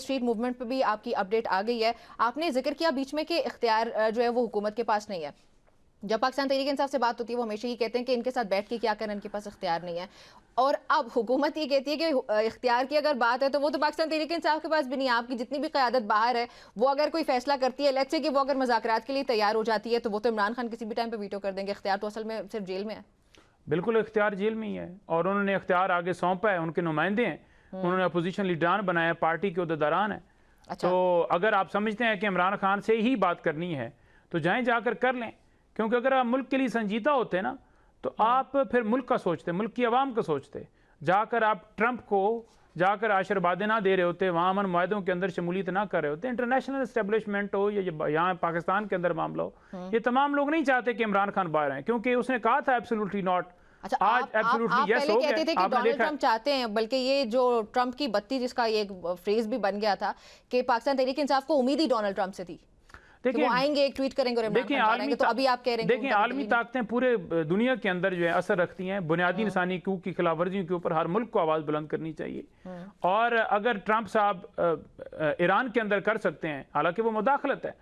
Street movement पे भी आपकी अपडेट आ गई है। आपने जिक्र किया बीच में कि इख्तियार जो है वो हुकूमत के पास नहीं है। जब पाकिस्तान तहरीक इंसाफ से बात होती है वो हमेशा ये कहते हैं कि इनके साथ बैठ के क्या करें, इनके पास इख्तियार नहीं है। और अब हुकूमत ये कहती है कि इख्तियार की अगर बात है तो वो तो पाकिस्तान तहरीक इंसाफ के पास भी नहीं है। आपकी जितनी भी क़यादत बाहर है वो अगर कोई फैसला करती है, लेट्स से कि वो अगर मुज़ाकरात के लिए तैयार हो जाती है, तो वो तो इमरान खान किसी भी टाइम पे वीटो कर देंगे। इख्तियार तो असल में सिर्फ जेल में है। बिल्कुल, इख्तियार जेल में ही है और उन्होंने इख्तियार आगे सौंपा है, उनके नुमाइंदे हैं, उन्होंने अपोजिशन लीडरान बनाया, पार्टी के उहदेदारान है। अच्छा। तो अगर आप समझते हैं कि इमरान खान से ही बात करनी है तो जाएं, जाकर कर लें, क्योंकि अगर आप मुल्क के लिए संजीदा होते ना तो आप फिर मुल्क का सोचते, मुल्क की आवाम का सोचते। जाकर आप ट्रंप को जाकर आशीर्वाद ना दे रहे होते, वहाँ अमन मुआहदों के अंदर शमूलियत ना कर रहे होते। इंटरनेशनल एस्टेब्लिशमेंट हो या यहाँ पाकिस्तान के अंदर मामला हो, ये तमाम लोग नहीं चाहते कि इमरान खान बाहर आए, क्योंकि उसने कहा था एब्सोल्युटली नॉट। अच्छा, आज आप एब्सोल्युटली यस पहले हो कहते थे गया। कि डोनाल्ड ट्रंप चाहते हैं, बल्कि ये जो ट्रंप की बत्ती जिसका ये फ्रेज भी बन गया था कि पाकिस्तान तहरीक इंसाफ को उम्मीद ही डोनाल्ड ट्रंप से थी। देखिए वो आएंगे, एक ट्वीट करेंगे और इमरान खान आएंगे, तो अभी आप कह रहे हैं देखिए आलमी ताकतें पूरे दुनिया के अंदर जो है असर रखती हैं। बुनियादी इंसानी हकूक की खिलाफवर्जियों के ऊपर हर मुल्क को आवाज़ बुलंद करनी चाहिए। और अगर ट्रंप साहब ईरान के अंदर कर सकते हैं, हालांकि वो मुदाखलत है,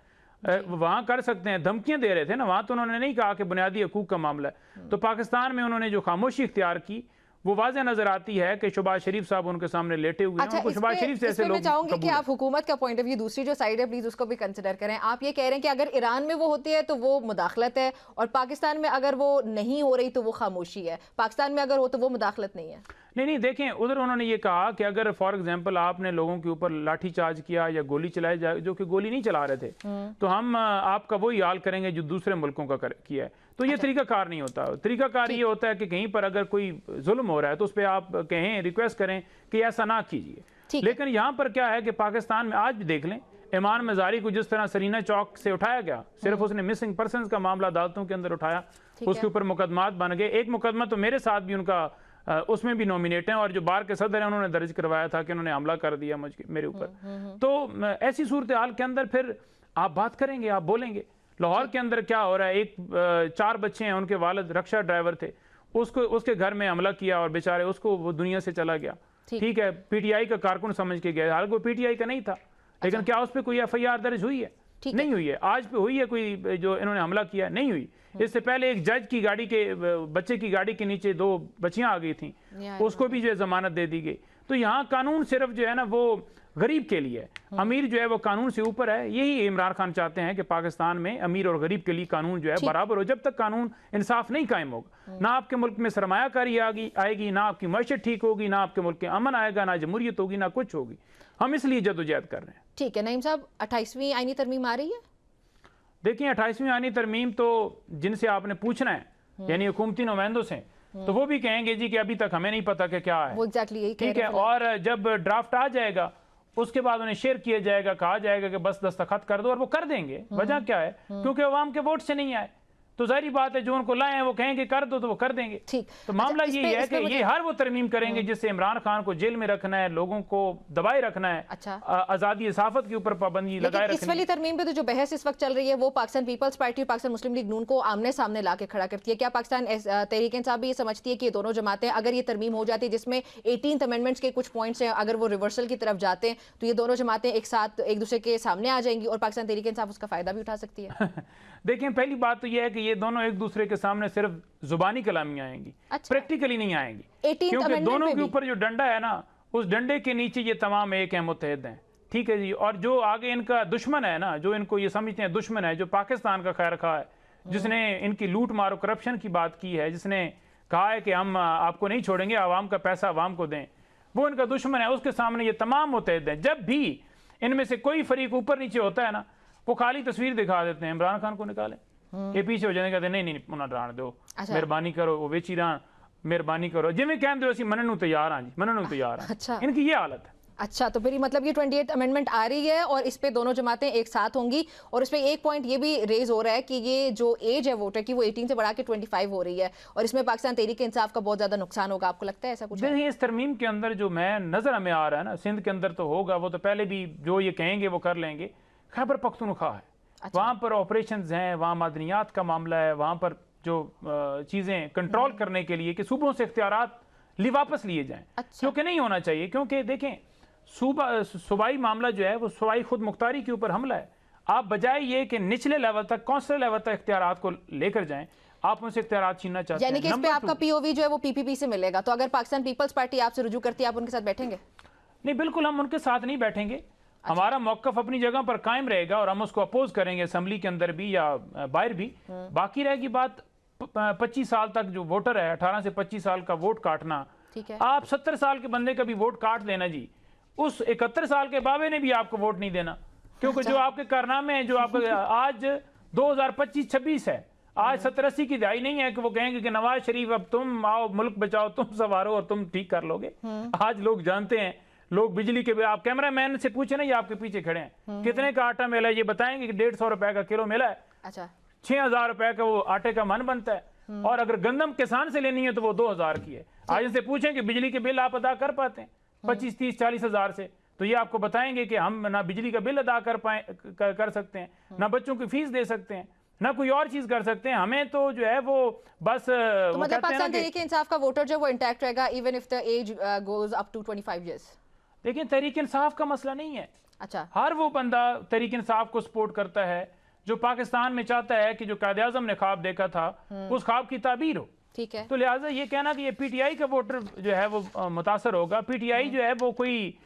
वहाँ कर सकते हैं, धमकियां दे रहे थे ना, वहाँ तो उन्होंने नहीं कहा कि बुनियादी हकूक का मामला है। तो पाकिस्तान में उन्होंने जो खामोशी इख्तियार की वो वाज़ेह नजर आती है कि शहबाज शरीफ साहब उनके सामने लेटे हुए हैं। अच्छा, शहबाज शरीफ से ऐसे लोग, मैं चाहूंगी कि आप हुकूमत का पॉइंट ऑफ व्यू, दूसरी जो साइड है, प्लीज उसको भी कंसिडर करें। आप ये कह रहे हैं कि अगर ईरान में वो होती है तो वो मुदाखलत है, और पाकिस्तान में अगर वो नहीं हो रही तो वो खामोशी है, पाकिस्तान में अगर हो तो वो मुदाखलत नहीं है। नहीं, देखें उधर उन्होंने ये कहा कि अगर फॉर एग्जांपल आपने लोगों के ऊपर लाठी चार्ज किया या गोली चलाई जाए, जो कि गोली नहीं चला रहे थे, तो हम आपका वही हाल करेंगे जो दूसरे मुल्कों का किया है। तो ये तरीकाकार नहीं होता। तरीकाकार ये होता है कि कहीं पर अगर कोई जुल्म हो रहा है तो उस पर आप कहें, रिक्वेस्ट करें कि ऐसा ना कीजिए। लेकिन यहाँ पर क्या है कि पाकिस्तान में आज भी देख लें, ईमान मजारी को जिस तरह सरीना चौक से उठाया गया, सिर्फ उसने मिसिंग पर्सन का मामला अदालतों के अंदर उठाया, उसके ऊपर मुकदमात बन गए। एक मुकदमा तो मेरे साथ भी उनका उसमें भी नॉमिनेट हैं, और जो बार के सदर हैं उन्होंने दर्ज करवाया था कि उन्होंने हमला कर दिया मेरे ऊपर। तो ऐसी सूरत हाल के अंदर फिर आप बात करेंगे, आप बोलेंगे। लाहौर के अंदर क्या हो रहा है, 4 बच्चे हैं, उनके वालिद रक्षा ड्राइवर थे, उसके घर में हमला किया और बेचारे उसको वो दुनिया से चला गया। ठीक है, पीटीआई का कारकुन समझ के गया, हालांकि वो पीटीआई का नहीं था। लेकिन क्या उस पर कोई एफआईआर दर्ज हुई है? नहीं हुई है। आज पे हुई है कोई जो इन्होंने हमला किया? नहीं हुई। इससे पहले एक जज की गाड़ी के बच्चे की गाड़ी के नीचे 2 बच्चियां आ गई थी, उसको भी जो है जमानत दे दी गई। तो यहाँ कानून सिर्फ जो है ना वो गरीब के लिए है, अमीर जो है वो कानून से ऊपर है। यही इमरान खान चाहते हैं कि पाकिस्तान में अमीर और गरीब के लिए कानून जो है बराबर हो। जब तक कानून इंसाफ नहीं कायम होगा, ना आपके मुल्क में सरमायाकारी आएगी, ना आपकी मैशत ठीक होगी, ना आपके मुल्क के अमन आएगा, ना जमहूरियत होगी, ना कुछ होगी। हम इसलिए जदोजहद कर रहे हैं। ठीक है नईम साहब, 28वीं आईनी तरमीम आ रही है? देखिए 28वीं आईनी तरमीम तो जिनसे आपने पूछना है, यानी हुकूमती नुमाइंदों से, तो वो भी कहेंगे जी कि अभी तक हमें नहीं पता कि क्या है। वो एग्जैक्टली यही ठीक है। और जब ड्राफ्ट आ जाएगा उसके बाद उन्हें शेयर किया जाएगा, कहा जाएगा कि बस दस्तखत कर दो, और वो कर देंगे। वजह क्या है? क्योंकि अवाम के वोट से नहीं आए, तो जाहिर बात है जो उनको लाए हैं वो कहेंगे कर दो तो वो कर देंगे। ठीक। तो मामला ये है कि ये हर वो तरमीम करेंगे जिससे इमरान खान को जेल में रखना है, लोगों को दबाए रखना है। अच्छा। आज़ादी सहाफ़त के ऊपर पाबंदी लगाए रखनी है। इस वाली तरमीम पे तो जो बहस इस वक्त चल रही है वो पाकिस्तान पीपल्स पार्टी और पाकिस्तान मुस्लिम लीग नून को आमने सामने ला के खड़ा करती है। क्या पाकिस्तान तहरीक इंसाफ भी ये समझती है कि ये दोनों जमातें, अगर ये तरमीम हो जाती है जिसमें 18 अमेंडमेंट्स के कुछ पॉइंट्स हैं, अगर वो रिवर्सल की तरफ जाते हैं तो ये दोनों जमातें एक साथ एक दूसरे के सामने आ जाएंगी और पाकिस्तान तहरीक इंसाफ उसका फायदा भी उठा सकती है? देखिए पहली बात तो यह है कि ये दोनों एक दूसरे के सामने सिर्फ जुबानी कलामी आएंगी। अच्छा। प्रैक्टिकली नहीं आएंगी, क्योंकि दोनों के ऊपर जो डंडा है ना, उस डंडे के नीचे ये तमाम एक हैं, मुत्तहिद हैं। ठीक है जी। और जो आगे इनका दुश्मन है ना, जो इनको ये समझते हैं दुश्मन है, जो पाकिस्तान का खैर खा है, जिसने इनकी लूट मार और करप्शन की बात की है, जिसने कहा है कि हम आपको नहीं छोड़ेंगे, आवाम का पैसा आवाम को दें, वो इनका दुश्मन है। उसके सामने ये तमाम मुत्तहिद हैं। जब भी इनमें से कोई फरीक ऊपर नीचे होता है ना, वो खाली तस्वीर दिखा देते हैं, इमरान खान को निकालें, ये पीछे हो जाने, कहते नहीं उन्हें रहने दो, मेहरबानी करो, वो बेची रहा, मेहरबानी करो, जिमें कहते हो मनने नूं तैयार हाँ जी, मनने नूं तैयार हैं। अच्छा। इनकी ये हालत है। अच्छा, तो फिर मतलब ये 28th अमेंडमेंट आ रही है और इस पे दोनों जमातें एक साथ होंगी, और इस पे एक पॉइंट ये भी रेज हो रहा है कि ये जो एज है वोटर की वो 18 से बढ़ा के 25 हो रही है, और इसमें पाकिस्तान तहरीक इंसाफ का बहुत ज्यादा नुकसान होगा। आपको लगता है ऐसा कुछ? देखिए इस तरमीम के अंदर जो मैं नजर हमें आ रहा है ना, सिंध के अंदर तो होगा, वो तो पहले भी जो ये कहेंगे वो कर लेंगे। खैबर पख्तूनख्वा है। अच्छा। वहाँ पर ऑपरेशंस हैं, वहाँ मादनियात का मामला है, वहाँ पर जो चीज़ें कंट्रोल करने के लिए कि सूबों से इख्तियारात वापस लिए जाएं। अच्छा। क्योंकि नहीं होना चाहिए, क्योंकि देखें सूबाई मामला जो है वो सूबाई खुद मुख्तारी के ऊपर हमला है। आप बजाय ये कि निचले लेवल तक, कौंसलर लेवल तक इख्तियारात को लेकर जाएं, आप उनसे इख्तियारात छीनना चाहते हैं। यानी कि इस पे आपका पीओवी जो है वो पीपीपी से मिलेगा, तो अगर पाकिस्तान पीपल्स पार्टी आपसे रुजू करती है, आप उनके साथ बैठेंगे? नहीं, बिल्कुल हम उनके साथ नहीं बैठेंगे। हमारा मौक़िफ़ अपनी जगह पर कायम रहेगा और हम उसको अपोज करेंगे असेंबली के अंदर भी या बाहर भी। बाकी रहेगी बात 25 साल तक जो वोटर है, 18 से 25 साल का वोट काटना। ठीक है, आप 70 साल के बंदे का भी वोट काट देना जी, उस 71 साल के बाबे ने भी आपको वोट नहीं देना, क्योंकि जो आपके कारनामे हैं, जो आपके आज 2025-26 है, आज 70-80 की दहाई नहीं है कि वो कहेंगे कि नवाज शरीफ अब तुम आओ, मुल्क बचाओ, तुम सवारो और तुम ठीक कर लोगे। आज लोग जानते हैं, लोग बिजली के, आप कैमरा मैन से पूछे ना, ये आपके पीछे खड़े हैं, कितने का आटा मिला है, ये बताएंगे कि 150 रुपए का किलो मिला है। अच्छा, 6000 रुपए का वो आटे का मन बनता है, और अगर गंदम किसान से लेनी है तो वो 2000 की है। आज इनसे पूछें कि बिजली के बिल आप अदा कर पाते हैं 25, 30, 40 हजार से, तो ये आपको बताएंगे कि हम ना बिजली का बिल अदा कर सकते हैं, ना बच्चों की फीस दे सकते हैं, ना कोई और चीज कर सकते हैं। हमें तो जो है वो बस तो मतलब पाकिस्तान तहरीक इंसाफ का वोटर जो वो इंटैक्ट रहेगा even if the age goes up to 25 years? देखिए, तहरीक इंसाफ का मसला नहीं है। अच्छा, हर वो बंदा तहरीक इंसाफ को सपोर्ट करता है जो पाकिस्तान में चाहता है कि जो कायदे आज़म ने ख्वाब देखा था उस ख्वाब की ताबीर हो। ठीक है, तो लिहाजा ये कहना कि ये पीटीआई का वोटर जो है वो मुतासर होगा, पीटीआई जो है वो कोई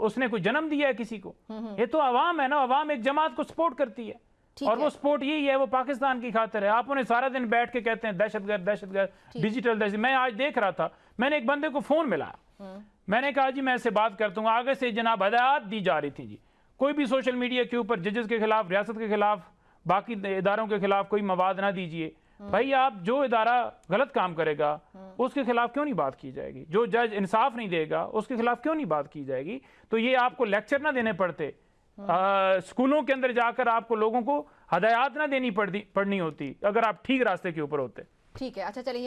उसने कोई जन्म दिया है किसी को? ये तो अवाम है ना, अवाम एक जमात को सपोर्ट करती है, और वो सपोर्ट यही है, वो पाकिस्तान की खातिर है। आप उन्हें सारा दिन बैठ के कहते हैं दहशतगर्द दहशतगर्द, डिजिटल दहशत। मैं आज देख रहा था, मैंने एक बंदे को फोन मिलाया, मैंने कहा जी मैं इससे बात करता हूँ, आगे से जनाब हदायत दी जा रही थी जी, कोई भी सोशल मीडिया के ऊपर जजेस के खिलाफ, रियासत के खिलाफ, बाकी इदारों के खिलाफ कोई मवाद ना दीजिए। भाई, आप जो इदारा गलत काम करेगा उसके खिलाफ क्यों नहीं बात की जाएगी? जो जज इंसाफ नहीं देगा उसके खिलाफ क्यों नहीं बात की जाएगी? तो ये आपको लेक्चर ना देने पड़ते, स्कूलों के अंदर जाकर आपको लोगों को हदायत ना देनी पड़नी होती, अगर आप ठीक रास्ते के ऊपर होते। ठीक है। अच्छा, चलिए।